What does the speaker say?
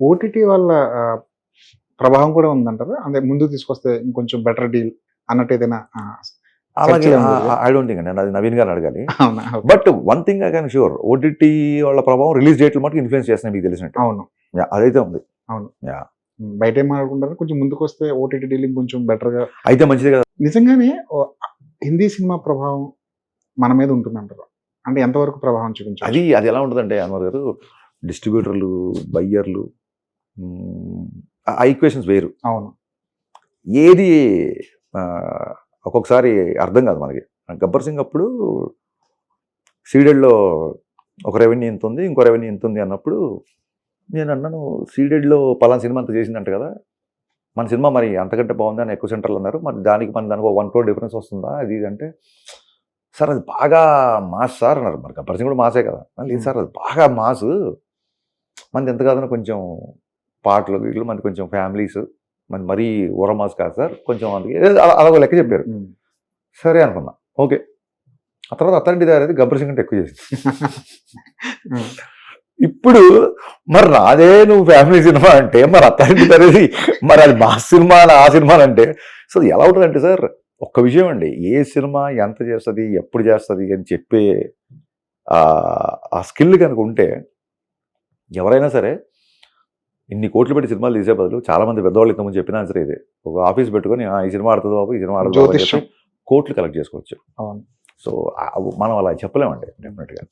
OTT వల్ల ప్రభావం కూడా ఉందంటారా? అంటే ముందుకు తీసుకొస్తే ఇంకొంచెం బెటర్ డీల్ అన్నట్టు ఏదైనా అలాగే చర్చలు ఏమైనా జరిగాయా? ఐ డోంట్ థింక్ అండి, అది నవీన్ గారిని అడగాలి. అవునా? Okay. But one thing I can sure, OTT వాళ్ళ ప్రభావం రిలీజ్ డేట్లు మటుకు ఇన్ఫ్లుయెన్స్ చేస్తున్నాయి మీకు తెలిసినట్టు. అవును. అదైతే ఉంది. అవును. యా, బయట ఏం మాట్లాడుకుంటారు, కొంచెం ముందుకొస్తే ఓటీటీ డీలింగ్ కొంచెం బెటర్‌గా అయితే మంచిదే కదా. నిజంగానే హిందీ సినిమా ప్రభావం మన మీద ఉంటుందంటారా? అంటే ఎంతవరకు ప్రభావం చూపించవచ్చు? అది ఎలా ఉంటుందంటే అన్వర్ గారు, డిస్ట్రిబ్యూటర్లు, బయ్యర్లు, ఆ ఈక్వేషన్స్ వేరు. అవును. ఏది ఒక్కొక్కసారి అర్థం కాదు మనకి. గబ్బర్ సింగ్ అప్పుడు సీడెడ్లో ఒక రెవెన్యూ ఇంత ఉంది, ఇంకో రెవెన్యూ ఇంత ఉంది అన్నప్పుడు నేను అన్నాను, సీడెడ్లో పలానా సినిమా అంత చేసిందంట కదా, మన సినిమా మరి అంతకంటే బాగుంది అని ఎక్కువ సెంటర్లు అన్నారు, మరి దానికి 1 crore డిఫరెన్స్ వస్తుందా అది ఇది అంటే, సార్ అది బాగా మాస్ సార్ అన్నారు. మరి గబ్బర్ సింగ్ కూడా మాసే కదా. లేదు సార్ అది బాగా మాస్, మనది ఎంత కాదని కొంచెం పాటలు వీళ్ళు, మనది కొంచెం ఫ్యామిలీస్, మన మరీ ఊరమాస్ కాదు సార్, కొంచెం అందుకే అలాగో లెక్క చెప్పారు. సరే అనుకున్నా, ఓకే. ఆ తర్వాత అథారిటీ తయారైతే గబ్బర్ సింగ్ అంటే ఎక్కువ చేసింది. ఇప్పుడు మరి రాదే నువ్వు ఫ్యామిలీ సినిమా అంటే, మరి అథారిటీ తయారీ, మరి అది మాస్ సినిమా ఆ సినిమా అంటే, సో ఎలా ఉంటుందంటే సార్, ఒక్క విషయం అండి, ఏ సినిమా ఎంత చేస్తుంది, ఎప్పుడు చేస్తుంది అని చెప్పే ఆ స్కిల్ కనుక ఉంటే ఎవరైనా సరే ఇన్ని కోట్లు పెట్టి సినిమాలు తీసే బదులు, చాలా మంది పెద్దవాళ్ళు ఇంతకుముందు చెప్పిన ఆన్సర్ ఇదే, ఒక ఆఫీస్ పెట్టుకొని ఈ సినిమా ఆడుతుంది బాబు, ఈ సినిమా ఆడుతుంది బాబు అని చెప్పి కోట్లు కలెక్ట్ చేసుకోవచ్చు. అవును. సో మనం అలా చెప్పలేమండి డెఫినెట్గా.